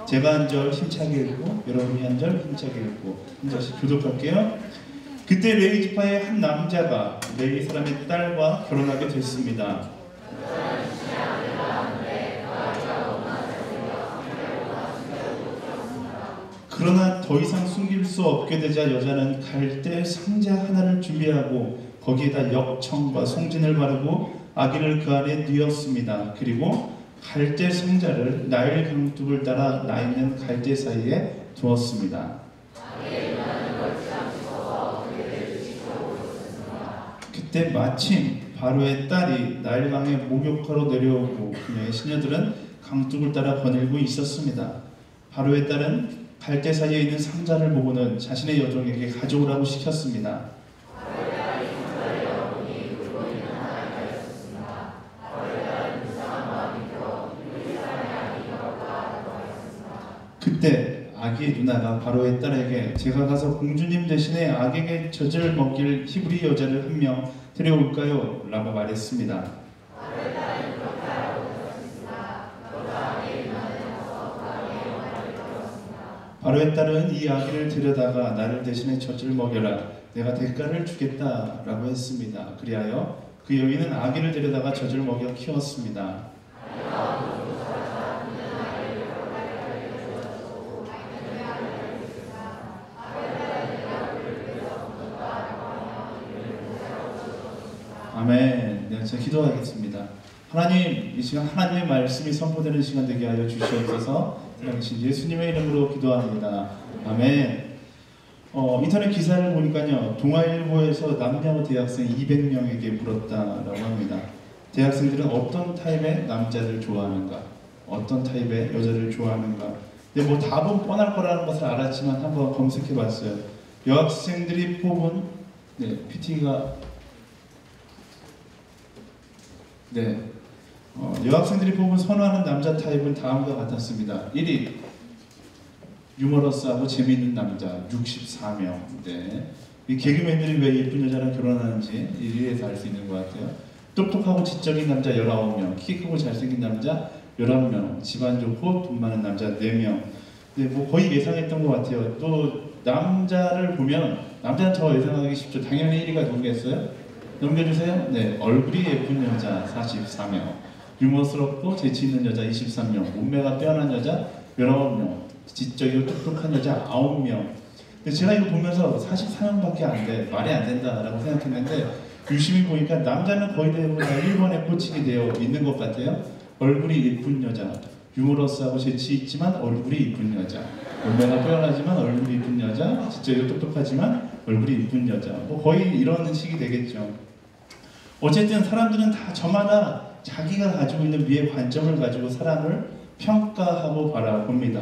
제가 한 절 힘차게 읽고 여러분이 한 절 힘차게 읽고 한 절씩 교독할게요. 그때 레위 지파의 한 남자가 레위 사람의 딸과 결혼하게 됐습니다. 그러나 더 이상 숨길 수 없게 되자 여자는 갈대 상자 하나를 준비하고 거기에다 역청과 송진을 바르고 아기를 그 안에 뉘었습니다. 그리고 갈대 상자를 나일 강둑을 따라 나 있는 갈대 사이에 두었습니다. 그때 마침 바로의 딸이 나일강에 목욕하러 내려오고 그녀의 시녀들은 강둑을 따라 거닐고 있었습니다. 바로의 딸은 갈대 사이에 있는 상자를 보고는 자신의 여종에게 가져오라고 시켰습니다. 그때 아기의 누나가 바로의 딸에게 제가 가서 공주님 대신에 아기에게 젖을 먹일 히브리 여자를 한 명 데려올까요? 라고 말했습니다. 바로의 딸은 이 아기를 데려다가 나를 대신에 젖을 먹여라. 내가 대가를 주겠다. 라고 했습니다. 그리하여 그 여인은 아기를 데려다가 젖을 먹여 키웠습니다. 아멘. 네, 제가 기도하겠습니다. 하나님, 이 시간 하나님의 말씀이 선포되는 시간 되게 하여 주시옵소서. 살아계신 예수님의 이름으로 기도합니다. 아멘. 인터넷 기사를 보니까요, 동아일보에서 남녀 대학생 200명에게 물었다라고 합니다. 대학생들은 어떤 타입의 남자를 좋아하는가, 어떤 타입의 여자를 좋아하는가. 근데 뭐 답은 뻔할 거라는 것을 알았지만 한번 검색해봤어요. 여학생들이 뽑은 PT가 여학생들이 뽑은 선호하는 남자 타입은 다음과 같았습니다. 1위 유머러스하고 재미있는 남자 64명. 이 개그맨들이 왜 예쁜 여자랑 결혼하는지 1위에서 알 수 있는 것 같아요. 똑똑하고 지적인 남자 19명, 키 크고 잘생긴 남자 11명, 집안 좋고 돈 많은 남자 4명. 뭐 거의 예상했던 것 같아요. 또 남자를 보면 남자는 더 예상하기 쉽죠. 당연히 1위가 누구겠어요? 넘겨주세요. 네, 얼굴이 예쁜 여자 44명, 유머스럽고 재치있는 여자 23명, 몸매가 뛰어난 여자 19명, 지적이고 똑똑한 여자 9명. 근데 제가 이거 보면서 44명밖에 안 돼, 말이 안 된다라고 생각했는데 유심히 보니까 남자는 거의 대부분 다 1번에 꽂히게 되어 있는 것 같아요. 얼굴이 예쁜 여자, 유머러스하고 재치있지만 얼굴이 예쁜 여자, 몸매가 뛰어나지만 얼굴이 예쁜 여자, 지적이고 똑똑하지만 얼굴이 예쁜 여자. 뭐 거의 이런 식이 되겠죠. 어쨌든 사람들은 다 저마다 자기가 가지고 있는 미의 관점을 가지고 사람을 평가하고 바라봅니다.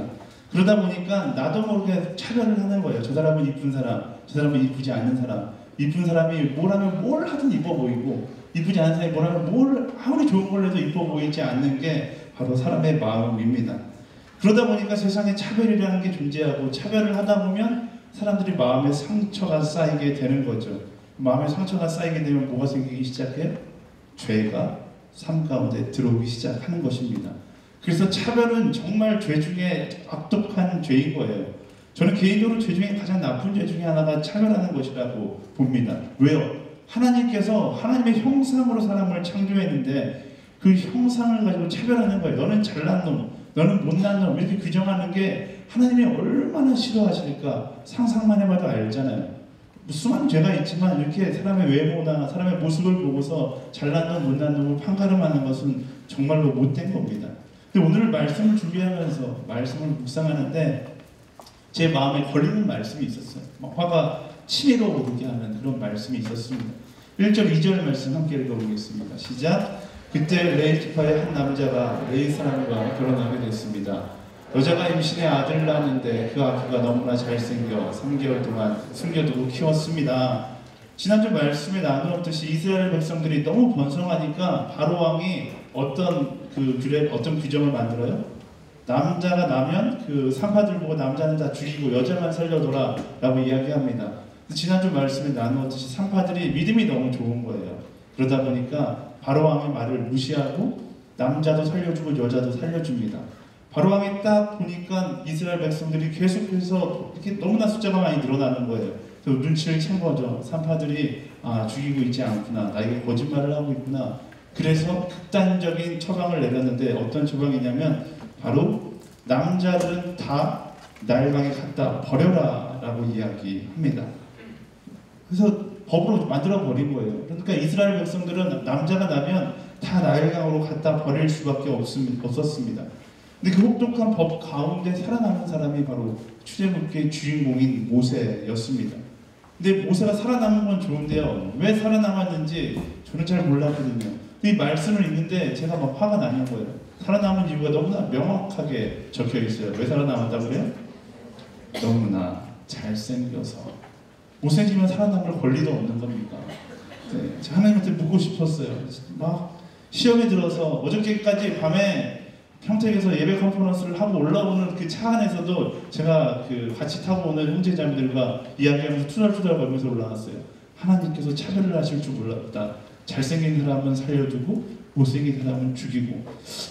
그러다 보니까 나도 모르게 차별을 하는 거예요. 저 사람은 이쁜 사람, 저 사람은 이쁘지 않은 사람. 이쁜 사람이 뭘 하면 뭘 하든 이뻐 보이고, 이쁘지 않은 사람이 뭘 하면 뭘 아무리 좋은 걸 해도 이뻐 보이지 않는 게 바로 사람의 마음입니다. 그러다 보니까 세상에 차별이라는 게 존재하고, 차별을 하다 보면 사람들이 마음에 상처가 쌓이게 되는 거죠. 마음에 상처가 쌓이게 되면 뭐가 생기기 시작해요? 죄가 삶 가운데 들어오기 시작하는 것입니다. 그래서 차별은 정말 죄 중에 악독한 죄인 거예요. 저는 개인적으로 죄 중에 가장 나쁜 죄 중에 하나가 차별하는 것이라고 봅니다. 왜요? 하나님께서 하나님의 형상으로 사람을 창조했는데 그 형상을 가지고 차별하는 거예요. 너는 잘난 놈, 너는 못난 놈, 이렇게 규정하는 게 하나님이 얼마나 싫어하실까 상상만 해봐도 알잖아요. 수많은 죄가 있지만 이렇게 사람의 외모나 사람의 모습을 보고서 잘난 놈, 못난 놈을 판가름하는 것은 정말로 못된 겁니다. 근데 오늘 말씀을 준비하면서 말씀을 묵상하는데 제 마음에 걸리는 말씀이 있었어요. 막 화가 치밀어 오르게 하는 그런 말씀이 있었습니다. 1절, 2절 말씀 함께 읽어보겠습니다. 시작! 그때 레위 지파의 한 남자가 레위 사람과 결혼하게 됐습니다. 여자가 임신해 아들을 낳았는데 그 아기가 너무나 잘생겨 3개월 동안 숨겨두고 키웠습니다. 지난주 말씀에 나누었듯이 이스라엘 백성들이 너무 번성하니까 바로 왕이 어떤 규정을 만들어요? 남자가 나면 그 산파들 보고 남자는 다 죽이고 여자만 살려둬라 라고 이야기합니다. 지난주 말씀에 나누었듯이 산파들이 믿음이 너무 좋은 거예요. 그러다 보니까 바로 왕의 말을 무시하고 남자도 살려주고 여자도 살려줍니다. 바로 왕이 딱 보니까 이스라엘 백성들이 계속해서 이렇게 너무나 숫자가 많이 늘어나는 거예요. 그래서 눈치를 챈 거죠. 산파들이 죽이고 있지 않구나, 나에게 거짓말을 하고 있구나. 그래서 극단적인 처방을 내렸는데 어떤 처방이냐면 바로 남자들은 다 나일강에 갖다 버려라 라고 이야기합니다. 그래서 법으로 만들어 버린 거예요. 그러니까 이스라엘 백성들은 남자가 나면 다 나일강으로 갖다 버릴 수밖에 없었습니다. 근데 그 혹독한 법 가운데 살아남은 사람이 바로 출애굽기의 주인공인 모세였습니다. 근데 모세가 살아남은 건 좋은데요, 왜 살아남았는지 저는 잘 몰랐거든요. 이 말씀을 읽는데 제가 막 화가 나는 거예요. 살아남은 이유가 너무나 명확하게 적혀 있어요. 왜 살아남았다고 그래요? 너무나 잘생겨서. 못생기면 살아남을 권리도 없는 겁니까? 네, 하나님한테 묻고 싶었어요. 막 시험에 들어서 어저께까지 밤에 평택에서 예배 컨퍼런스를 하고 올라오는 그 차 안에서도 제가 그 같이 타고 오는 형제자매들과 이야기하면서 투덜투덜 거리면서 올라왔어요. 하나님께서 차별을 하실 줄 몰랐다. 잘생긴 사람은 살려두고 못생긴 사람은 죽이고,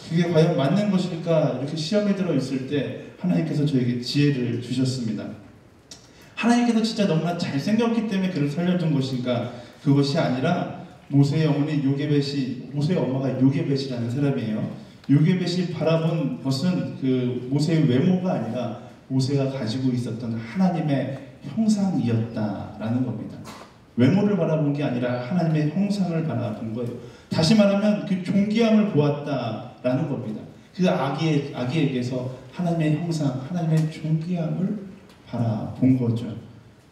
그게 과연 맞는 것일까? 이렇게 시험에 들어 있을 때 하나님께서 저에게 지혜를 주셨습니다. 하나님께서 진짜 너무나 잘생겼기 때문에 그를 살려준 것인가? 그것이 아니라 모세의 어머니 요게벳이, 모세의 엄마가 요게벳이라는 사람이에요. 요게벳이 바라본 것은 그 모세의 외모가 아니라 모세가 가지고 있었던 하나님의 형상이었다라는 겁니다. 외모를 바라본 게 아니라 하나님의 형상을 바라본 거예요. 다시 말하면 그 존귀함을 보았다라는 겁니다. 그 아기에게서 하나님의 형상, 하나님의 존귀함을 바라본 거죠.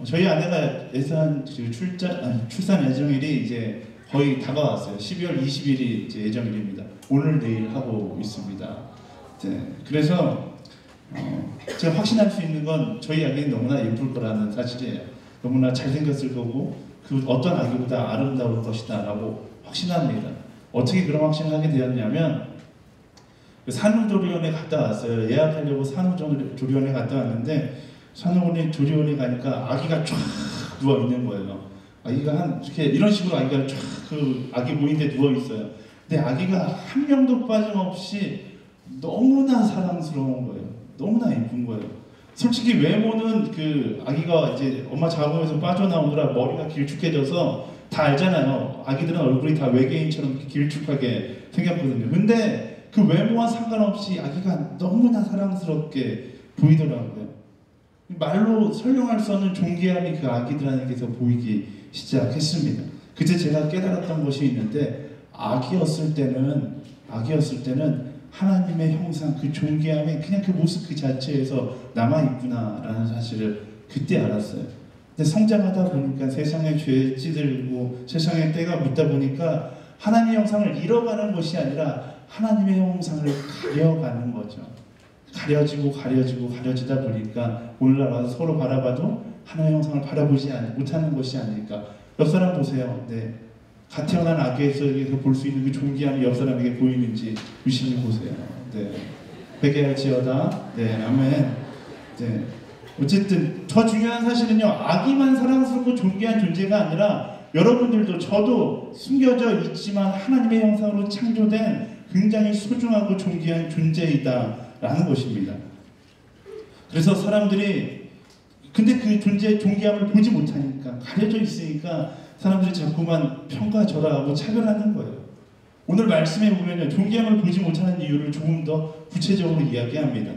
저희 아내가 예산 출산 예정일이 이제 거의 다가왔어요. 12월 20일이 이제 예정일입니다. 오늘 내일 하고 있습니다. 네, 그래서 제가 확신할 수 있는 건 저희 아기는 너무나 예쁠 거라는 사실이에요. 너무나 잘생겼을 거고 그 어떤 아기보다 아름다울 것이다 라고 확신합니다. 어떻게 그런 확신을 하게 되었냐면, 산후조리원에 갔다 왔어요. 예약하려고 산후조리원에 갔다 왔는데 산후조리원에 가니까 아기가 쫙 누워 있는 거예요. 아기가 이렇게 이런 식으로 아기가 쫙 그 아기 모인데 누워 있어요. 근데 아기가 한 명도 빠짐없이 너무나 사랑스러운 거예요. 너무나 예쁜 거예요. 솔직히 외모는 그 아기가 이제 엄마 자궁에서 빠져나오느라 머리가 길쭉해져서 다 알잖아요. 아기들은 얼굴이 다 외계인처럼 길쭉하게 생겼거든요. 근데 그 외모와 상관없이 아기가 너무나 사랑스럽게 보이더라고요. 말로 설명할 수 없는 존귀함이 그 아기들에게서 보이기 시작했습니다. 그때 제가 깨달았던 것이 있는데, 아기였을 때는 하나님의 형상, 그 존귀함이 그냥 그 모습 그 자체에서 남아있구나라는 사실을 그때 알았어요. 근데 성장하다 보니까 세상에 죄에 찌들고 세상에 때가 묻다 보니까 하나님의 형상을 잃어가는 것이 아니라 하나님의 형상을 가려가는 거죠. 가려지다 보니까 오늘날 와서 서로 바라봐도 하나님의 형상을 바라보지 못하는 것이 아닐까. 옆 사람 보세요. 네. 갓 태어난 아기에서 볼 수 있는 그 존귀함이 옆 사람에게 보이는지 유심히 보세요. 네. 회개할지어다. 네, 아멘. 네. 어쨌든 더 중요한 사실은요, 아기만 사랑스럽고 존귀한 존재가 아니라 여러분들도 저도 숨겨져 있지만 하나님의 형상으로 창조된 굉장히 소중하고 존귀한 존재이다라는 것입니다. 그래서 사람들이 근데 그 존귀함을 보지 못하니까, 가려져 있으니까 사람들이 자꾸만 평가절하하고 차별하는 거예요. 오늘 말씀에 보면 존귀함을 보지 못하는 이유를 조금 더 구체적으로 이야기합니다.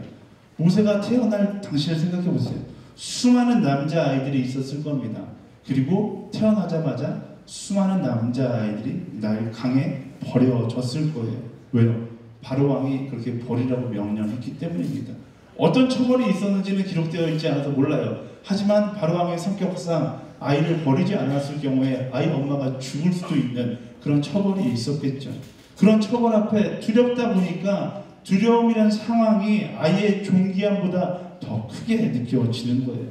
모세가 태어날 당시를 생각해 보세요. 수많은 남자아이들이 있었을 겁니다. 그리고 태어나자마자 수많은 남자아이들이 나일강에 버려졌을 거예요. 왜요? 바로 왕이 그렇게 버리라고 명령했기 때문입니다. 어떤 처벌이 있었는지는 기록되어 있지 않아서 몰라요. 하지만 바로 왕의 성격상 아이를 버리지 않았을 경우에 아이 엄마가 죽을 수도 있는 그런 처벌이 있었겠죠. 그런 처벌 앞에 두렵다 보니까 두려움이라는 상황이 아이의 존귀함보다 더 크게 느껴지는 거예요.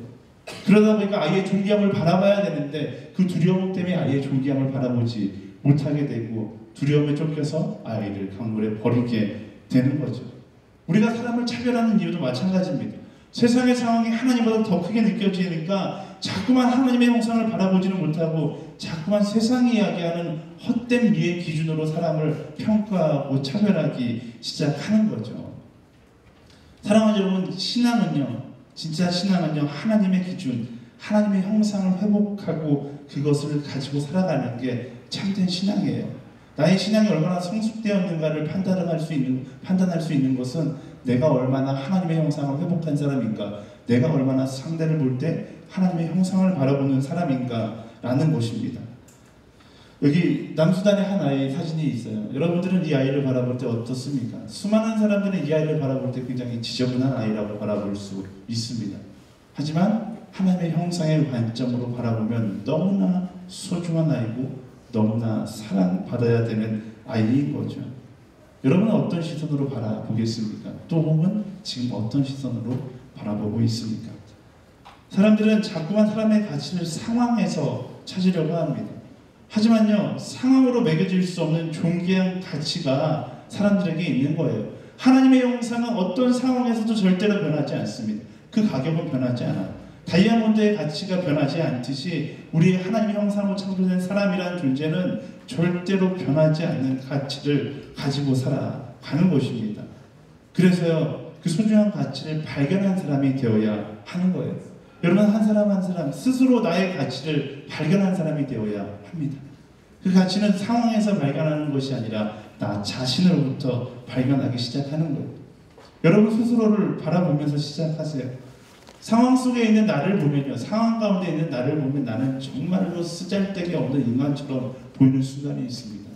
그러다 보니까 아이의 존귀함을 바라봐야 되는데 그 두려움 때문에 아이의 존귀함을 바라보지 못하게 되고 두려움에 쫓겨서 아이를 강물에 버리게 되는 거죠. 우리가 사람을 차별하는 이유도 마찬가지입니다. 세상의 상황이 하나님보다 더 크게 느껴지니까 자꾸만 하나님의 형상을 바라보지는 못하고 자꾸만 세상이 이야기하는 헛된 미의 기준으로 사람을 평가하고 차별하기 시작하는 거죠. 사랑하는 여러분, 신앙은요, 진짜 신앙은요, 하나님의 기준, 하나님의 형상을 회복하고 그것을 가지고 살아가는 게 참된 신앙이에요. 나의 신앙이 얼마나 성숙되었는가를 판단할 수 있는 것은 내가 얼마나 하나님의 형상을 회복한 사람인가, 내가 얼마나 상대를 볼 때 하나님의 형상을 바라보는 사람인가 라는 것입니다. 여기 남수단의 한 아이 사진이 있어요. 여러분들은 이 아이를 바라볼 때 어떻습니까? 수많은 사람들은 이 아이를 바라볼 때 굉장히 지저분한 아이라고 바라볼 수 있습니다. 하지만 하나님의 형상의 관점으로 바라보면 너무나 소중한 아이고 너무나 사랑받아야 되는 아이인 거죠. 여러분은 어떤 시선으로 바라보겠습니까? 또 혹은 지금 어떤 시선으로 바라보고 있습니까? 사람들은 자꾸만 사람의 가치를 상황에서 찾으려고 합니다. 하지만요, 상황으로 매겨질 수 없는 존귀한 가치가 사람들에게 있는 거예요. 하나님의 형상은 어떤 상황에서도 절대로 변하지 않습니다. 그 가격은 변하지 않아요. 다이아몬드의 가치가 변하지 않듯이 우리 하나님의 형상으로 창조된 사람이라는 존재는 절대로 변하지 않는 가치를 가지고 살아가는 것입니다. 그래서요, 그 소중한 가치를 발견한 사람이 되어야 하는 거예요. 여러분, 한 사람 한 사람 스스로 나의 가치를 발견한 사람이 되어야 합니다. 그 가치는 상황에서 발견하는 것이 아니라 나 자신으로부터 발견하기 시작하는 거예요. 여러분 스스로를 바라보면서 시작하세요. 상황 속에 있는 나를 보면요, 상황 가운데 있는 나를 보면 나는 정말로 쓰잘데기 없는 인간처럼 보이는 순간이 있습니다.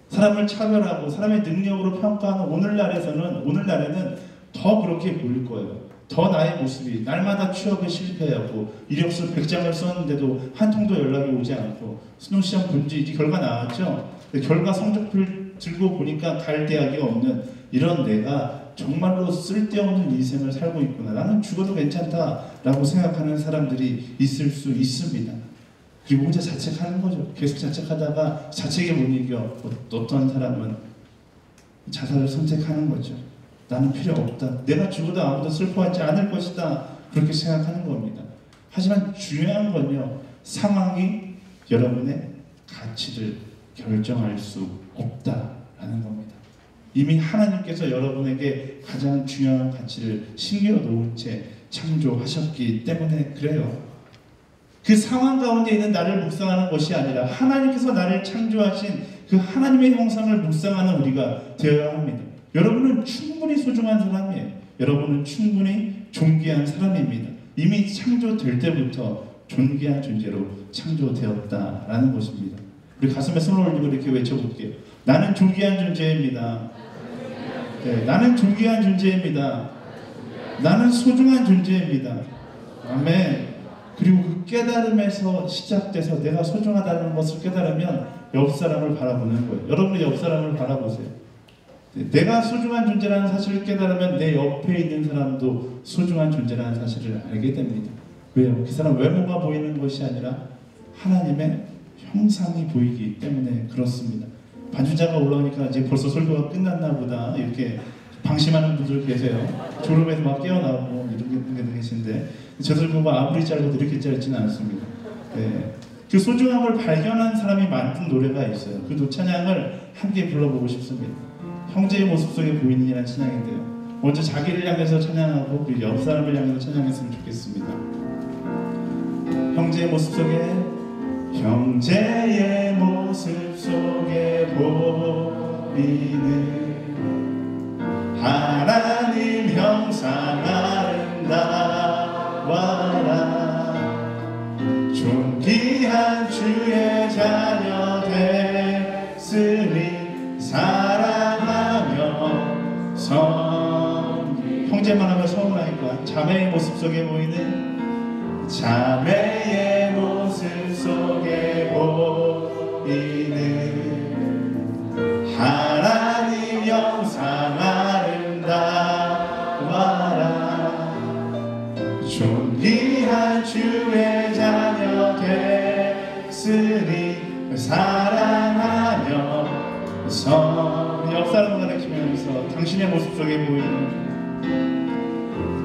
사람을 차별하고 사람의 능력으로 평가하는 오늘날에는 더 그렇게 보일 거예요. 더 나의 모습이 날마다 취업에 실패하고 이력서 100장을 썼는데도 한 통도 연락이 오지 않고 수능시험 본지 이제 결과 나왔죠. 결과 성적표를 들고 보니까 갈 대학이 없는 이런 내가 정말로 쓸데없는 인생을 살고 있구나, 나는 죽어도 괜찮다라고 생각하는 사람들이 있을 수 있습니다. 그리고 혼자 자책하는 거죠. 계속 자책하다가 자책에 못 이겨 어떤 사람은 자살을 선택하는 거죠. 나는 필요 없다, 내가 죽어도 아무도 슬퍼하지 않을 것이다, 그렇게 생각하는 겁니다. 하지만 중요한 건요, 상황이 여러분의 가치를 결정할 수 없다라는 겁니다. 이미 하나님께서 여러분에게 가장 중요한 가치를 심겨놓은 채 창조하셨기 때문에 그래요. 그 상황 가운데 있는 나를 묵상하는 것이 아니라 하나님께서 나를 창조하신 그 하나님의 형상을 묵상하는 우리가 되어야 합니다. 여러분은 충분히 소중한 사람이에요. 여러분은 충분히 존귀한 사람입니다. 이미 창조될 때부터 존귀한 존재로 창조되었다라는 것입니다. 우리 가슴에 손을 올리고 이렇게 외쳐볼게요. 나는 존귀한 존재입니다. 네, 나는 존귀한 존재입니다. 나는 소중한 존재입니다. 아멘. 그리고 그 깨달음에서 시작돼서 내가 소중하다는 것을 깨달으면 옆 사람을 바라보는 거예요. 여러분의 옆 사람을 바라보세요. 내가 소중한 존재라는 사실을 깨달으면 내 옆에 있는 사람도 소중한 존재라는 사실을 알게 됩니다. 왜요? 그 사람 외모가 보이는 것이 아니라 하나님의 형상이 보이기 때문에 그렇습니다. 반주자가 올라오니까 이제 벌써 설교가 끝났나 보다 이렇게 방심하는 분들 계세요. 졸음에서 막 깨어나고 이런 분들 계신데 제 설교가 아무리 짧아도 이렇게 짧지는 않습니다. 네. 그 소중함을 발견한 사람이 만든 노래가 있어요. 그 찬양을 함께 불러보고 싶습니다. 형제의 모습 속에 보이는 이라는 찬양인데요. 먼저 자기를 향해서 찬양하고 그리고 옆 사람을 향해서 찬양했으면 좋겠습니다. 형제의 모습 속에, 형제의 모습 속에 보이는 하나님 형상 아름다워라. 존귀한 주의 자녀 됐으니 사랑하며 형제만 하면 서운하니까 자매의 모습 속에 보이는, 자매의 모습 속에 보이는 하나님 형상 아름다워라. 존귀한 주의 자녀 됐으니 사랑하며 옆 사람을 가리키면서 당신의 모습 속에 보이는,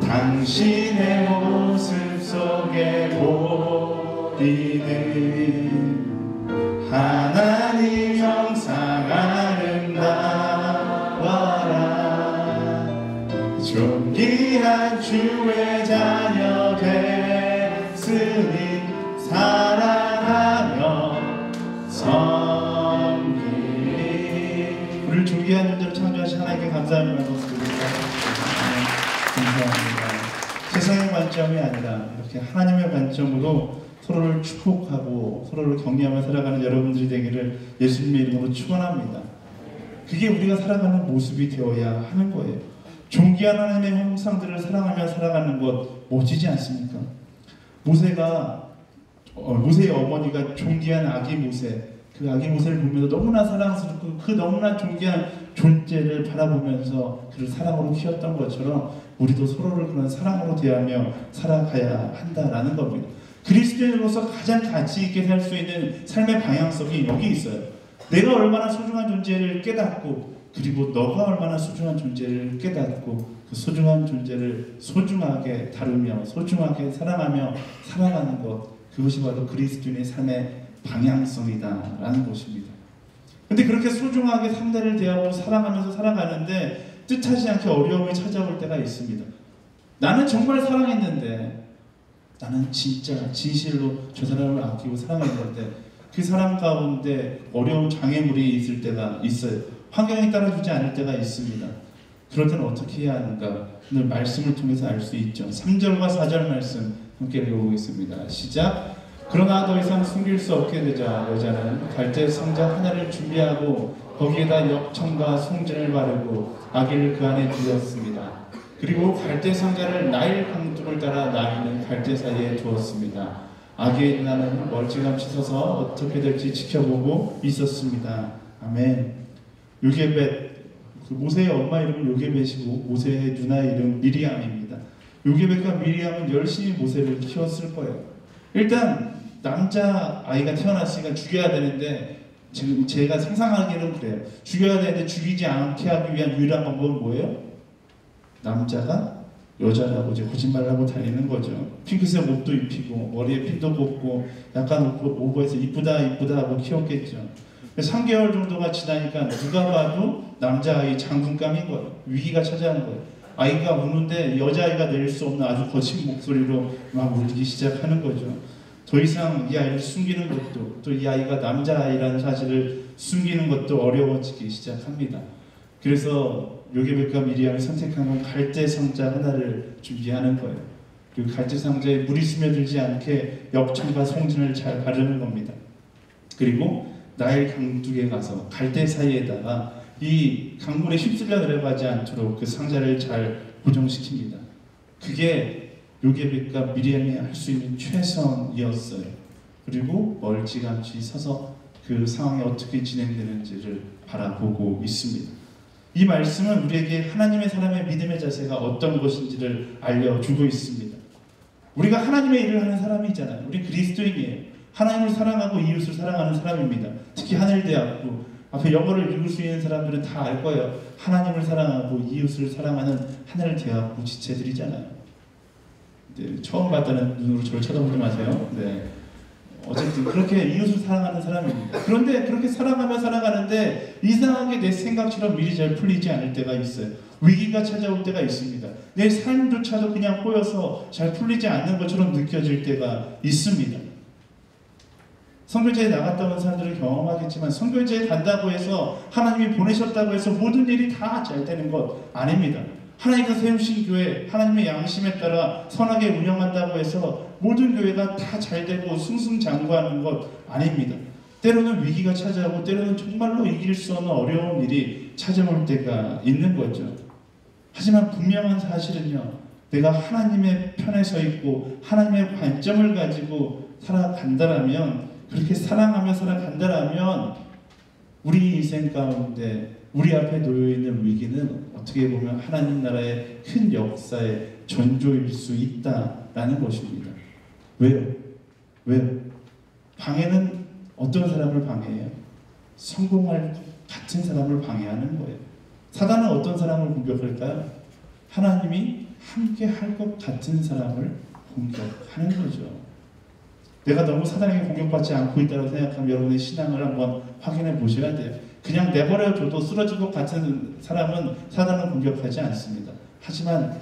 당신의 모습 속에 보이는 하나님 형상 아름다워라. 존귀한 주의 자녀 됐으니 사랑하며 섬기리. 우리를 존귀한 존재로 창조하신 하나님께 감사하며 말씀드립니다. 감사합니다. 세상의 관점이 아니라 이렇게 하나님의 관점으로 서로를 축복하고 서로를 격려하며 살아가는 여러분들이 되기를 예수님의 이름으로 축원합니다. 그게 우리가 살아가는 모습이 되어야 하는 거예요. 존귀한 하나님의 형상들을 사랑하며 살아가는 것 멋지지 않습니까? 모세의 어머니가 존귀한 아기 모세, 그 아기 모세를 보면서 너무나 사랑스럽고 그 너무나 존귀한 존재를 바라보면서 그를 사랑으로 키웠던 것처럼 우리도 서로를 그런 사랑으로 대하며 살아가야 한다라는 겁니다. 그리스도인으로서 가장 가치 있게 살 수 있는 삶의 방향성이 여기 있어요. 내가 얼마나 소중한 존재를 깨닫고, 그리고 너가 얼마나 소중한 존재를 깨닫고 그 소중한 존재를 소중하게 다루며 소중하게 사랑하며 살아가는 것, 그것이 바로 그리스도인의 삶의 방향성이다라는 것입니다. 근데 그렇게 소중하게 상대를 대하고 사랑하면서 살아가는데 뜻하지 않게 어려움이 찾아올 때가 있습니다. 나는 정말 사랑했는데, 나는 진짜 진실로 저 사람을 아끼고 사랑했는데 그 사람 가운데 어려운 장애물이 있을 때가 있어요. 환경이 따라주지 않을 때가 있습니다. 그럴 때는 어떻게 해야 하는가? 오늘 말씀을 통해서 알 수 있죠. 3절과 4절 말씀 함께 읽어보겠습니다. 시작. 그러나 더 이상 숨길 수 없게 되자 여자는 갈대 상자 하나를 준비하고 거기에다 엽청과 송진을 바르고 아기를 그 안에 두었습니다. 그리고 갈대 상자를 나일 강둑을 따라 나이는 갈대 사이에 두었습니다. 아기의 누나는 멀찌감치 서서 어떻게 될지 지켜보고 있었습니다. 아멘. 요게벳, 그 모세의 엄마 이름은 요게벳이고 모세의 누나 이름 미리암입니다. 요게벳과 미리암은 열심히 모세를 키웠을 거예요. 일단 남자 아이가 태어났으니까 죽여야 되는데, 지금 제가 상상하기는 그래요. 죽여야 되는데 죽이지 않게 하기 위한 유일한 방법은 뭐예요? 남자가 여자라고 이제 거짓말을 하고 달리는 거죠. 핑크색 옷도 입히고 머리에 핀도 꽂고 약간 오버해서 이쁘다 하고 키웠겠죠. 3개월 정도가 지나니까 누가 봐도 남자아이 장군감인 거예요. 위기가 찾아오는 거예요. 아이가 우는데 여자아이가 낼 수 없는 아주 거친 목소리로 막 울기 시작하는 거죠. 더 이상 이 아이를 숨기는 것도, 또 이 아이가 남자아이라는 사실을 숨기는 것도 어려워지기 시작합니다. 그래서 요게벳과 미리암이 선택한 건 갈대 상자 하나를 준비하는 거예요. 그리고 갈대 상자에 물이 스며들지 않게 엽청과 송진을 잘 바르는 겁니다. 그리고 나일 강둑에 가서 갈대 사이에다가 이 강물에 휩쓸려 내려가지 않도록 그 상자를 잘 고정시킵니다. 그게 요게벳과 미리암이 할 수 있는 최선이었어요. 그리고 멀찌감치 서서 그 상황이 어떻게 진행되는지를 바라보고 있습니다. 이 말씀은 우리에게 하나님의 사람의 믿음의 자세가 어떤 것인지를 알려주고 있습니다. 우리가 하나님의 일을 하는 사람이잖아요. 우리 그리스도인이에요. 하나님을 사랑하고 이웃을 사랑하는 사람입니다. 특히 하늘대학부 앞에 영어를 읽을 수 있는 사람들은 다 알 거예요. 하나님을 사랑하고 이웃을 사랑하는 하늘대학부 지체들이잖아요. 네, 처음 봤다는 눈으로 저를 쳐다보지 마세요. 네. 어쨌든 그렇게 이웃을 사랑하는 사람입니다. 그런데 그렇게 사랑하며 살아가는데 이상하게 내 생각처럼 일이 잘 풀리지 않을 때가 있어요. 위기가 찾아올 때가 있습니다. 내 삶조차도 그냥 꼬여서 잘 풀리지 않는 것처럼 느껴질 때가 있습니다. 선교제에 나갔다 온 사람들은 경험하겠지만 선교제에 간다고 해서 하나님이 보내셨다고 해서 모든 일이 다 잘 되는 것 아닙니다. 하나님께서 세우신 교회, 하나님의 양심에 따라 선하게 운영한다고 해서 모든 교회가 다 잘되고 승승장구하는 것 아닙니다. 때로는 위기가 찾아오고 때로는 정말로 이길 수 없는 어려운 일이 찾아올 때가 있는 거죠. 하지만 분명한 사실은요, 내가 하나님의 편에 서 있고 하나님의 관점을 가지고 살아간다라면, 그렇게 사랑하며 살아간다라면 우리 인생 가운데 우리 앞에 놓여있는 위기는 어떻게 보면 하나님 나라의 큰 역사의 전조일 수 있다라는 것입니다. 왜요? 방해는 어떤 사람을 방해해요? 성공할 것 같은 사람을 방해하는 거예요. 사단은 어떤 사람을 공격할까요? 하나님이 함께 할 것 같은 사람을 공격하는 거죠. 내가 너무 사단에게 공격받지 않고 있다고 생각하면 여러분의 신앙을 한번 확인해 보셔야 돼요. 그냥 내버려둬도 쓰러질 것 같은 사람은 사단을 공격하지 않습니다. 하지만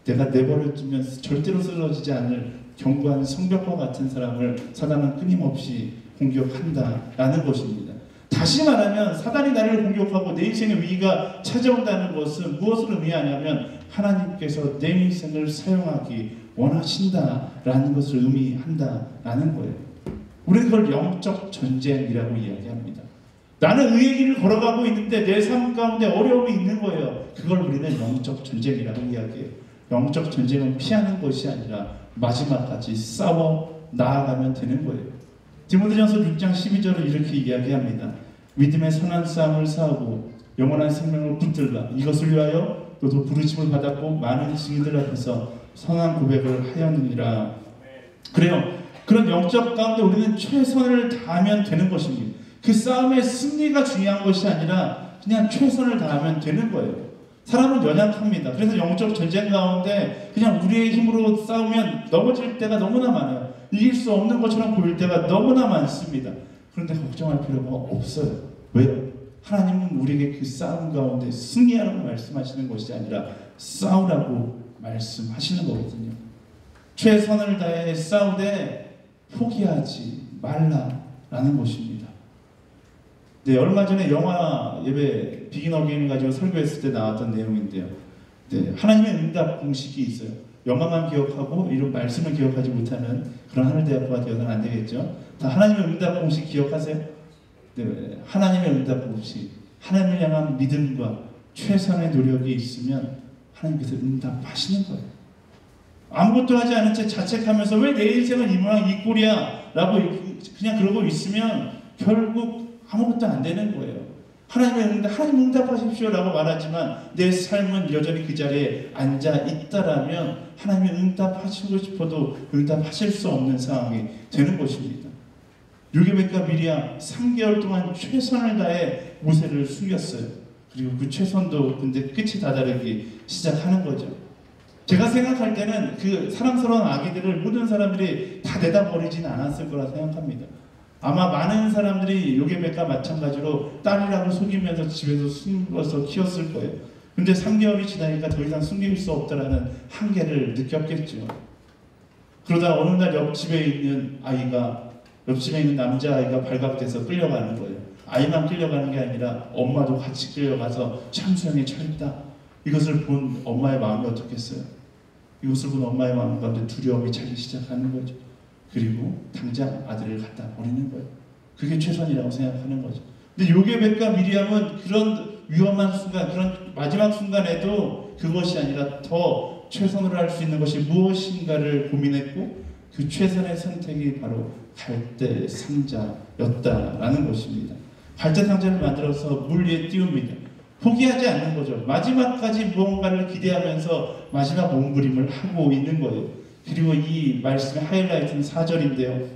내가 내버려두면 절대로 쓰러지지 않을 견고한 성벽과 같은 사람을 사단은 끊임없이 공격한다라는 것입니다. 다시 말하면 사단이 나를 공격하고 내 인생의 위기가 찾아온다는 것은 무엇을 의미하냐면 하나님께서 내 인생을 사용하기 원하신다라는 것을 의미한다라는 거예요. 우리는 그걸 영적 전쟁이라고 이야기합니다. 나는 의의 길을 걸어가고 있는데 내 삶 가운데 어려움이 있는 거예요. 그걸 우리는 영적 전쟁이라고 이야기해요. 영적 전쟁은 피하는 것이 아니라 마지막까지 싸워 나아가면 되는 거예요. 디모데전서 6장 12절을 이렇게 이야기합니다. 믿음의 선한 싸움을 싸우고 영원한 생명을 붙들라. 이것을 위하여 너도 부르심을 받았고 많은 증인들 앞에서 선한 고백을 하였느니라. 그래요. 그런 영적 가운데 우리는 최선을 다하면 되는 것입니다. 그 싸움의 승리가 중요한 것이 아니라 그냥 최선을 다하면 되는 거예요. 사람은 연약합니다. 그래서 영적 전쟁 가운데 그냥 우리의 힘으로 싸우면 넘어질 때가 너무나 많아요. 이길 수 없는 것처럼 보일 때가 너무나 많습니다. 그런데 걱정할 필요가 없어요. 왜요? 하나님은 우리에게 그 싸움 가운데 승리하라고 말씀하시는 것이 아니라 싸우라고 말씀하시는 거거든요. 최선을 다해 싸우되 포기하지 말라라는 것입니다. 네, 얼마 전에 영화 예배 비긴 어게인을 가지고 설교했을 때 나왔던 내용인데요. 네, 하나님의 응답 공식이 있어요. 영화만 기억하고 이런 말씀을 기억하지 못하는 그런 하늘대학교가 되어서는 안 되겠죠. 다 하나님의 응답 공식 기억하세요? 네, 하나님의 응답 공식. 하나님을 향한 믿음과 최선의 노력이 있으면 하나님께서 응답하시는 거예요. 아무것도 하지 않은 채 자책하면서 왜 내 인생은 이 모양 이 꼴이야 라고 그냥 그러고 있으면 결국 아무것도 안 되는 거예요. 하나님 응답하십시오 라고 말하지만 내 삶은 여전히 그 자리에 앉아 있다라면 하나님이 응답하시고 싶어도 응답하실 수 없는 상황이 되는 것입니다. 요게벳과 미리암 3개월 동안 최선을 다해 모세를 숨겼어요. 그리고 그 최선도 근데 끝이 다다르기 시작하는 거죠. 제가 생각할 때는 그 사랑스러운 아기들을 모든 사람들이 다 내다 버리진 않았을 거라 생각합니다. 아마 많은 사람들이 요게벳과 마찬가지로 딸이라고 속이면서 집에서 숨겨서 키웠을 거예요. 근데 3개월이 지나니까 더 이상 숨길 수 없다라는 한계를 느꼈겠죠. 그러다 어느 날 옆집에 있는 남자아이가 발각돼서 끌려가는 거예요. 아이만 끌려가는 게 아니라 엄마도 같이 끌려가서 참수형에 처했다. 이것을 본 엄마의 마음이 어떻겠어요? 이것을 본 엄마의 마음 가운데 두려움이 차기 시작하는 거죠. 그리고 당장 아들을 갖다 버리는 거예요. 그게 최선이라고 생각하는 거죠. 근데 요게벳과 미리암은 그런 위험한 순간, 그런 마지막 순간에도 그것이 아니라 더 최선으로 할 수 있는 것이 무엇인가를 고민했고 그 최선의 선택이 바로 갈대 상자였다라는 것입니다. 갈대 상자를 만들어서 물 위에 띄웁니다. 포기하지 않는 거죠. 마지막까지 무언가를 기대하면서 마지막 몸부림을 하고 있는 거예요. 그리고 이 말씀의 하이라이트는 4절인데요.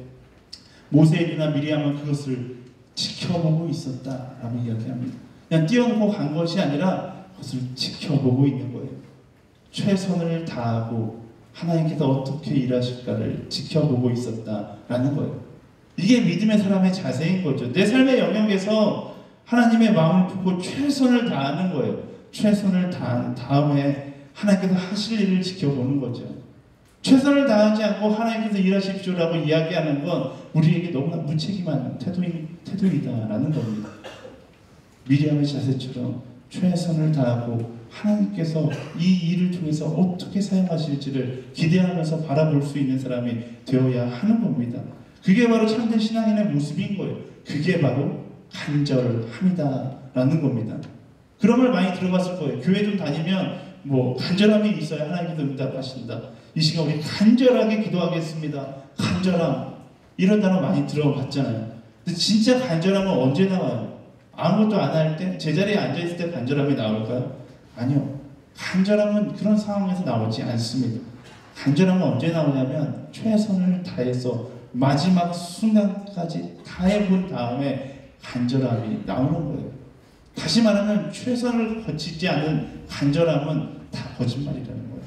모세이나 미리암은 그것을 지켜보고 있었다라고 이야기합니다. 그냥 뛰어넘고 간 것이 아니라 그것을 지켜보고 있는 거예요. 최선을 다하고 하나님께서 어떻게 일하실까를 지켜보고 있었다라는 거예요. 이게 믿음의 사람의 자세인 거죠. 내 삶의 영역에서 하나님의 마음을 품고 최선을 다하는 거예요. 최선을 다한 다음에 하나님께서 하실 일을 지켜보는 거죠. 최선을 다하지 않고 하나님께서 일하십시오라고 이야기하는 건 우리에게 너무나 무책임한 태도이다라는 겁니다. 미리암의 자세처럼 최선을 다하고 하나님께서 이 일을 통해서 어떻게 사용하실지를 기대하면서 바라볼 수 있는 사람이 되어야 하는 겁니다. 그게 바로 참된 신앙인의 모습인 거예요. 그게 바로 간절함이다라는 겁니다. 그런 말 많이 들어봤을 거예요. 교회 좀 다니면 간절함이 있어야 하나님께서 응답하신다. 이 시간 우리 간절하게 기도하겠습니다. 간절함 이런 단어 많이 들어봤잖아요. 근데 진짜 간절함은 언제 나와요? 아무것도 안 할 때? 제자리에 앉아있을 때 간절함이 나올까요? 아니요. 간절함은 그런 상황에서 나오지 않습니다. 간절함은 언제 나오냐면 최선을 다해서 마지막 순간까지 다해본 다음에 간절함이 나오는 거예요. 다시 말하면 최선을 거치지 않은 간절함은 다 거짓말이라는 거예요.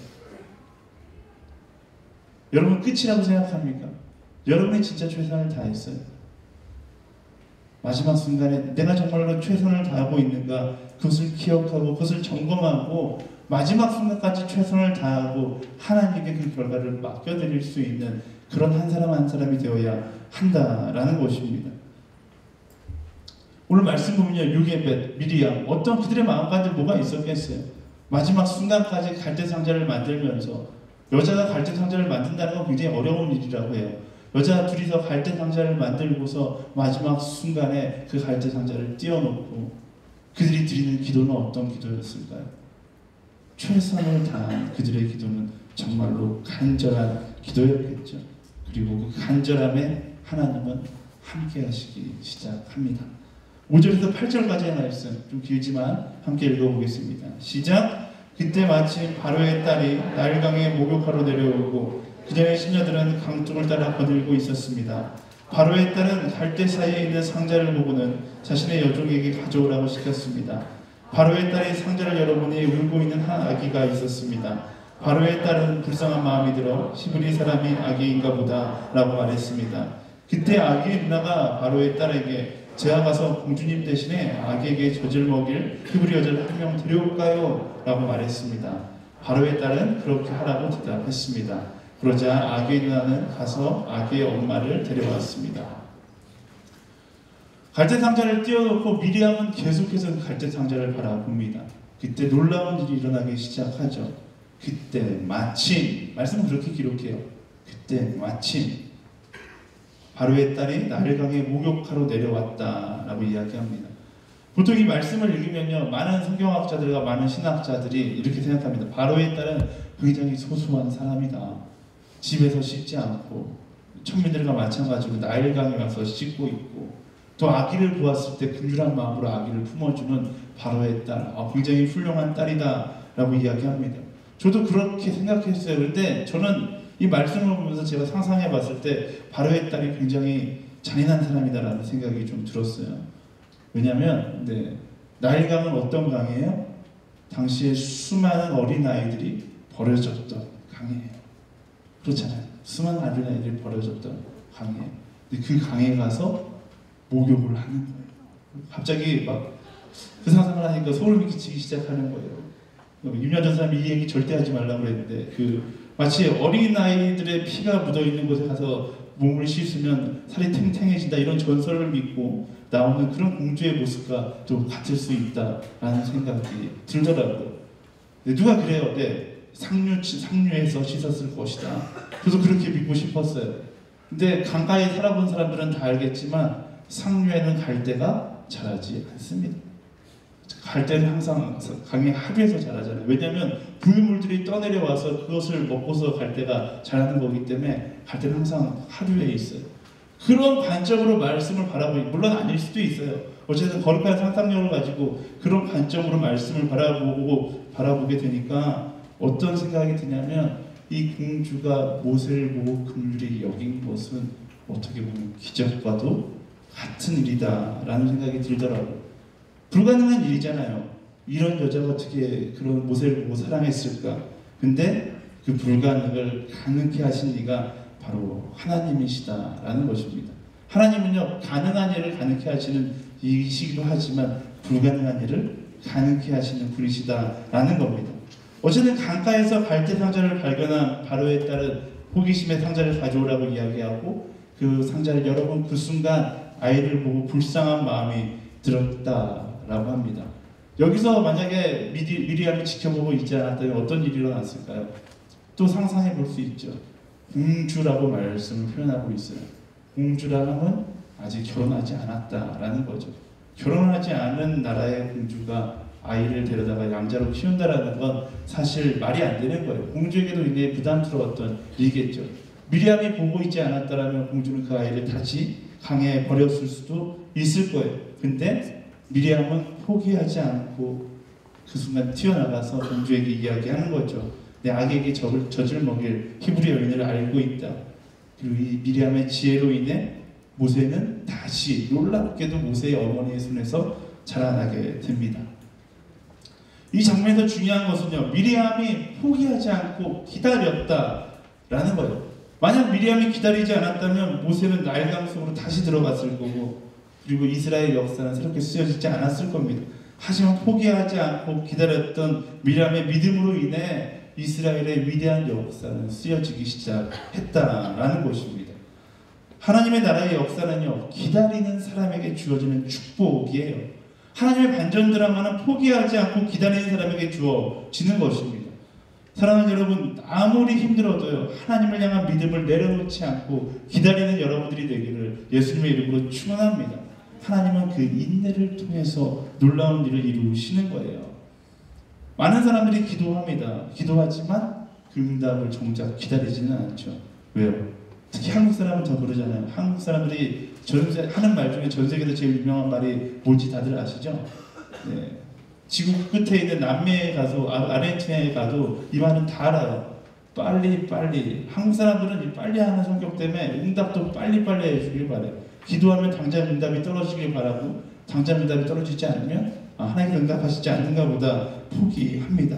여러분 끝이라고 생각합니까? 여러분이 진짜 최선을 다했어요? 마지막 순간에 내가 정말로 최선을 다하고 있는가 그것을 기억하고 그것을 점검하고 마지막 순간까지 최선을 다하고 하나님께 그 결과를 맡겨드릴 수 있는 그런 한 사람 한 사람이 되어야 한다라는 것입니다. 오늘 말씀 보면요, 요게벳, 미리암, 어떤 그들의 마음가운데 뭐가 있었겠어요? 마지막 순간까지 갈대상자를 만들면서, 여자가 갈대상자를 만든다는 건 굉장히 어려운 일이라고 해요. 여자 둘이서 갈대상자를 만들고서 마지막 순간에 그 갈대상자를 띄워놓고 그들이 드리는 기도는 어떤 기도였을까요? 최선을 다한 그들의 기도는 정말로 간절한 기도였겠죠. 그리고 그 간절함에 하나님은 함께 하시기 시작합니다. 5절에서 8절까지의 말씀, 좀 길지만 함께 읽어보겠습니다. 시작! 그때 마침 바로의 딸이 나일강에 목욕하러 내려오고 그 전에 시녀들은 강둑을 따라 거닐고 있었습니다. 바로의 딸은 갈대 사이에 있는 상자를 보고는 자신의 여종에게 가져오라고 시켰습니다. 바로의 딸이 상자를 열어보니 울고 있는 한 아기가 있었습니다. 바로의 딸은 불쌍한 마음이 들어 히브리 사람이 아기인가 보다 라고 말했습니다. 그때 아기의 누나가 바로의 딸에게 제가 가서 공주님 대신에 아기에게 젖을 먹일 히브리 여자를 한 명 데려올까요? 라고 말했습니다. 바로의 딸은 그렇게 하라고 대답했습니다. 그러자 아기의 누나는 가서 아기의 엄마를 데려왔습니다. 갈대상자를 띄워놓고 미리암은 계속해서 갈대상자를 바라봅니다. 그때 놀라운 일이 일어나기 시작하죠. 그때 마침, 말씀은 그렇게 기록해요. 그때 마침 바로의 딸이 나일강에 목욕하러 내려왔다라고 이야기합니다. 보통 이 말씀을 읽으면요, 많은 성경학자들과 많은 신학자들이 이렇게 생각합니다. 바로의 딸은 굉장히 소소한 사람이다. 집에서 씻지 않고 천민들과 마찬가지로 나일강에 가서 씻고 있고, 또 아기를 보았을 때 긍휼한 마음으로 아기를 품어주는 바로의 딸, 굉장히 훌륭한 딸이다 라고 이야기합니다. 저도 그렇게 생각했어요. 그런데 저는 이 말씀을 보면서 제가 상상해 봤을 때 바로의 딸이 굉장히 잔인한 사람이다라는 생각이 좀 들었어요. 왜냐하면 나일강은 어떤 강이에요? 당시에 수많은 어린아이들이 버려졌던 강이에요. 그렇잖아요. 수많은 어린아이들이 버려졌던 강이에요. 근데 그 강에 가서 목욕을 하는 거예요. 갑자기 막 그 상상을 하니까 소름이 끼치기 시작하는 거예요. 윤여전 사람이 이 얘기 절대 하지 말라고 그랬는데, 마치 어린아이들의 피가 묻어있는 곳에 가서 몸을 씻으면 살이 탱탱해진다, 이런 전설을 믿고 나오는 그런 공주의 모습과 또 같을 수 있다라는 생각이 들더라고요. 누가 그래요? 상류에서 씻었을 것이다. 저도 그렇게 믿고 싶었어요. 근데 강가에 살아본 사람들은 다 알겠지만 상류에는 갈대가 자라지 않습니다. 갈대는 항상 강의 하류에서 자라잖아요. 왜냐하면 부유물들이 떠내려와서 그것을 먹고서 갈대가 자라는 거기 때문에 갈대는 항상 하류에 있어요. 그런 관점으로 말씀을 바라보니, 물론 아닐 수도 있어요. 어쨌든 거룩한 상상력을 가지고 그런 관점으로 말씀을 바라보게 되니까 어떤 생각이 드냐면, 이 공주가 모세를 보고 긍휼히 여긴 것은 어떻게 보면 기적과도 같은 일이다라는 생각이 들더라고요. 불가능한 일이잖아요. 이런 여자가 어떻게 그런 모세를 보고 사랑했을까? 근데 그 불가능을 가능케 하신 이가 바로 하나님이시다라는 것입니다. 하나님은요, 가능한 일을 가능케 하시는 이시기도 하지만 불가능한 일을 가능케 하시는 분이시다라는 겁니다. 어쨌든 강가에서 갈대 상자를 발견한 바로의 딸은 호기심에 상자를 가져오라고 이야기하고, 그 상자를 열어본 그 순간 아이를 보고 불쌍한 마음이 들었다라고 합니다. 여기서 만약에 미리암이 지켜보고 있지 않았다면 어떤 일이 일어났을까요? 또 상상해 볼 수 있죠. 공주라고 말씀을 표현하고 있어요. 공주라는 아직 결혼하지 않았다라는 거죠. 결혼하지 않은 나라의 공주가 아이를 데려다가 양자로 키운다라는 건 사실 말이 안 되는 거예요. 공주에게도 굉장히 부담스러웠던 일이겠죠. 미리암이 보고 있지 않았다라면 공주는 그 아이를 다시 강에 버렸을 수도 있을 거예요. 근데 미리암은 포기하지 않고 그 순간 튀어나가서 공주에게 이야기하는 거죠. 내 아기에게 젖을 먹일 히브리 여인을 알고 있다. 그리고 이 미리암의 지혜로 인해 모세는 다시 놀랍게도 모세의 어머니의 손에서 자라나게 됩니다. 이 장면에서 중요한 것은요, 미리암이 포기하지 않고 기다렸다라는 거예요. 만약 미리암이 기다리지 않았다면 모세는 나일강 속으로 다시 들어갔을 거고, 그리고 이스라엘 역사는 새롭게 쓰여지지 않았을 겁니다. 하지만 포기하지 않고 기다렸던 미리암의 믿음으로 인해 이스라엘의 위대한 역사는 쓰여지기 시작했다라는 것입니다. 하나님의 나라의 역사는요, 기다리는 사람에게 주어지는 축복이에요. 하나님의 반전 드라마는 포기하지 않고 기다리는 사람에게 주어지는 것입니다. 사랑하는 여러분, 아무리 힘들어도요, 하나님을 향한 믿음을 내려놓지 않고 기다리는 여러분들이 되기를 예수님의 이름으로 축원합니다. 하나님은 그 인내를 통해서 놀라운 일을 이루시는 거예요. 많은 사람들이 기도합니다. 기도하지만 그 응답을 정작 기다리지는 않죠. 왜요? 특히 한국 사람은 더 그러잖아요. 한국 사람들이 하는 말 중에 전 세계에서 제일 유명한 말이 뭔지 다들 아시죠? 네. 지구 끝에 있는 남미에 가서 아르헨티나에 가도 이 말은 다 알아요. 빨리. 한국 사람들은 빨리 하는 성격 때문에 응답도 빨리 해주길 바래요. 기도하면 당장 응답이 떨어지길 바라고, 당장 응답이 떨어지지 않으면 하나님께서 응답하시지 않는가 보다 포기합니다.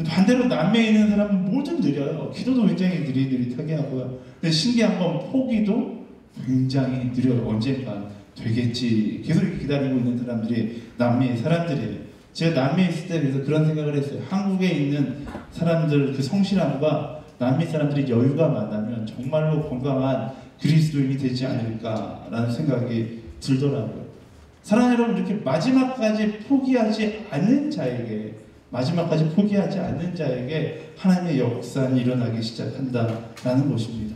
반대로 남미에 있는 사람은 뭐든 느려요. 기도도 굉장히 느릿하게 하고요. 근데 신기한 건 포기도 굉장히 느려요. 언젠가 되겠지. 계속 기다리고 있는 사람들이 남미의 사람들이에요. 제가 남미에 있을 때 그래서 그런 생각을 했어요. 한국에 있는 사람들 그 성실함과 남미 사람들이 여유가 만나면 정말로 건강한 그리스도인이 되지 않을까라는 생각이 들더라고요. 사랑하는 여러분, 이렇게 마지막까지 포기하지 않는 자에게 하나님의 역사는 일어나기 시작한다라는 것입니다.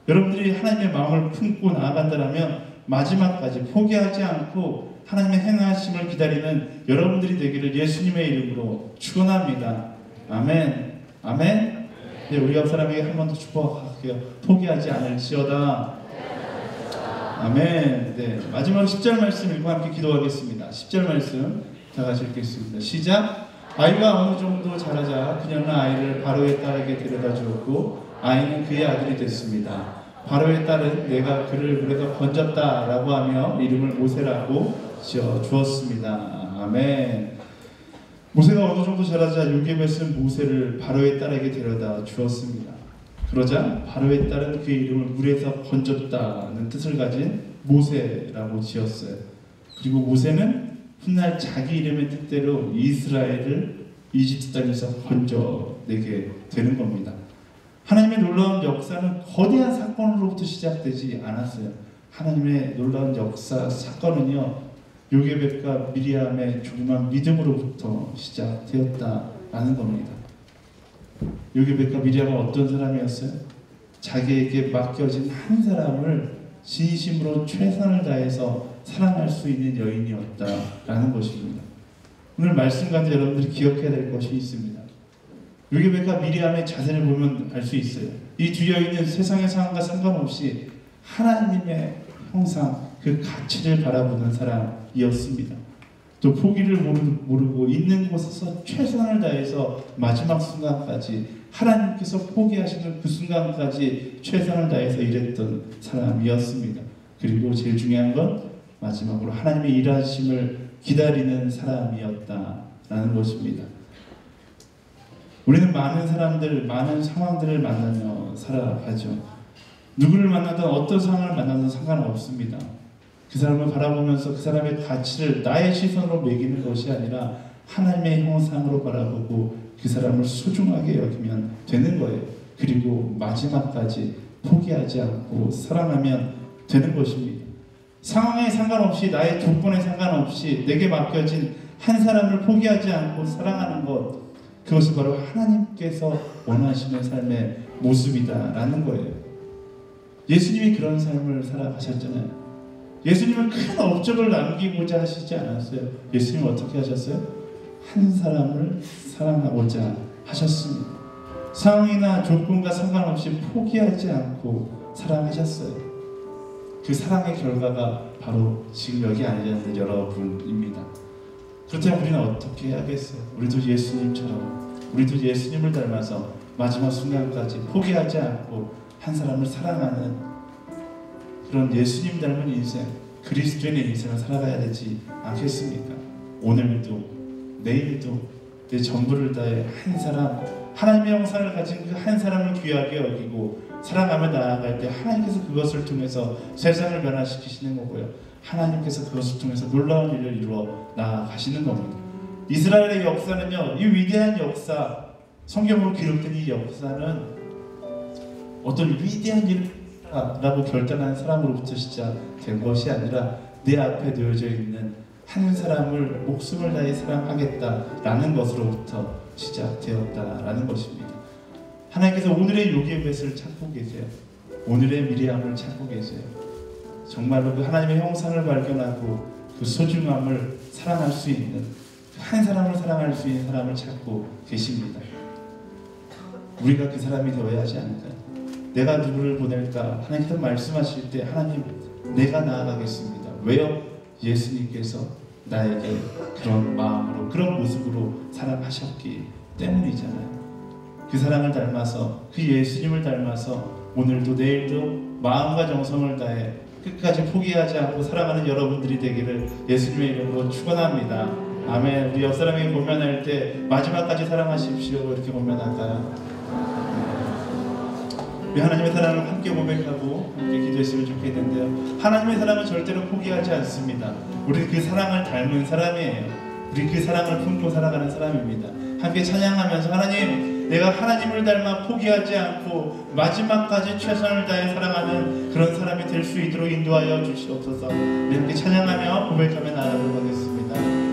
여러분들이 하나님의 마음을 품고 나아간다면 마지막까지 포기하지 않고 하나님의 행하심을 기다리는 여러분들이 되기를 예수님의 이름으로 축원합니다. 아멘. 네, 우리 옆 사람에게 한 번 더 축복할게요. 포기하지 않을지어다. 아멘. 네, 마지막 10절 말씀 읽고 함께 기도하겠습니다. 10절 말씀 다 같이 읽겠습니다. 시작. 아이가 어느 정도 자라자 그녀는 아이를 바로의 딸에게 데려다 주었고 아이는 그의 아들이 됐습니다. 바로의 딸은 내가 그를 물에서 건졌다라고 하며 이름을 모세라고 지어 주었습니다. 아멘. 모세가 어느 정도 자라자 요셉은 모세를 바로의 딸에게 데려다 주었습니다. 그러자 바로의 딸은 그의 이름을 물에서 건졌다는 뜻을 가진 모세라고 지었어요. 그리고 모세는 훗날 자기 이름의 뜻대로 이스라엘을 이집트 땅에서 건져내게 되는 겁니다. 하나님의 놀라운 역사는 거대한 사건으로부터 시작되지 않았어요. 하나님의 놀라운 역사 사건은요, 요게벳과 미리암의 조그만 믿음으로부터 시작되었다라는 겁니다. 요게벳과 미리암은 어떤 사람이었어요? 자기에게 맡겨진 한 사람을 진심으로 최선을 다해서 사랑할 수 있는 여인이었다라는 것입니다. 오늘 말씀 가운데 여러분들이 기억해야 될 것이 있습니다. 요게벳과 미리암의 자세를 보면 알 수 있어요. 이 두 여인은 세상의 상황과 상관없이 하나님의 형상, 그 가치를 바라보는 사람이었습니다. 또 포기를 모르고 있는 곳에서 최선을 다해서 마지막 순간까지 하나님께서 포기하시는 그 순간까지 최선을 다해서 일했던 사람이었습니다. 그리고 제일 중요한 건 마지막으로 하나님의 일하심을 기다리는 사람이었다라는 것입니다. 우리는 많은 사람들, 많은 상황들을 만나며 살아가죠. 누구를 만나든 어떤 상황을 만나든 상관없습니다. 그 사람을 바라보면서 그 사람의 가치를 나의 시선으로 매기는 것이 아니라 하나님의 형상으로 바라보고 그 사람을 소중하게 여기면 되는 거예요. 그리고 마지막까지 포기하지 않고 사랑하면 되는 것입니다. 상황에 상관없이, 나의 조건에 상관없이 내게 맡겨진 한 사람을 포기하지 않고 사랑하는 것, 그것이 바로 하나님께서 원하시는 삶의 모습이다라는 거예요. 예수님이 그런 삶을 살아가셨잖아요. 예수님은 큰 업적을 남기고자 하시지 않았어요. 예수님은 어떻게 하셨어요? 한 사람을 사랑하고자 하셨습니다. 상황이나 조건과 상관없이 포기하지 않고 사랑하셨어요. 그 사랑의 결과가 바로 지금 여기 앉아있는 여러분입니다. 그렇다면 우리는 어떻게 해야겠어요? 우리도 예수님처럼, 우리도 예수님을 닮아서 마지막 순간까지 포기하지 않고 한 사람을 사랑하는 그런 예수님 닮은 인생, 그리스도인의 인생을 살아가야 되지 않겠습니까? 오늘도 내일도 내 전부를 다해 한 사람, 하나님의 형상을 가진 그 한 사람을 귀하게 여기고 사랑하며 나아갈 때 하나님께서 그것을 통해서 세상을 변화시키시는 거고요. 하나님께서 그것을 통해서 놀라운 일을 이루어 나가시는 겁니다. 이스라엘의 역사는요, 이 위대한 역사, 성경으로 기록된 이 역사는 어떤 위대한 일이라고 결단한 사람으로부터 시작된 것이 아니라 내 앞에 놓여져 있는 한 사람을 목숨을 다해 사랑하겠다라는 것으로부터 시작되었다라는 것입니다. 하나님께서 오늘의 요게벳을 찾고 계세요. 오늘의 미리암을 찾고 계세요. 정말로 그 하나님의 형상을 발견하고 그 소중함을 사랑할 수 있는, 한 사람을 사랑할 수 있는 사람을 찾고 계십니다. 우리가 그 사람이 되어야 하지 않을까요? 내가 누구를 보낼까? 하나님께서 말씀하실 때 하나님, 내가 나아가겠습니다. 왜요? 예수님께서 나에게 그런 마음으로, 그런 모습으로 사랑하셨기 때문이잖아요. 그 사랑을 닮아서, 그 예수님을 닮아서 오늘도 내일도 마음과 정성을 다해 끝까지 포기하지 않고 사랑하는 여러분들이 되기를 예수님의 이름으로 축원합니다. 아멘. 우리 옆 사람에게 고면할 때 마지막까지 사랑하십시오 이렇게 고면할까요? 우리 하나님의 사랑을 함께 고백하고 함께 기도했으면 좋겠는데요. 하나님의 사랑은 절대로 포기하지 않습니다. 우리 그 사랑을 닮은 사람이에요. 우리 그 사랑을 품고 살아가는 사람입니다. 함께 찬양하면서 하나님, 내가 하나님을 닮아 포기하지 않고 마지막까지 최선을 다해 사랑하는 그런 사람이 될 수 있도록 인도하여 주시옵소서. 함께 찬양하며 고백하며 나아가도록 하겠습니다.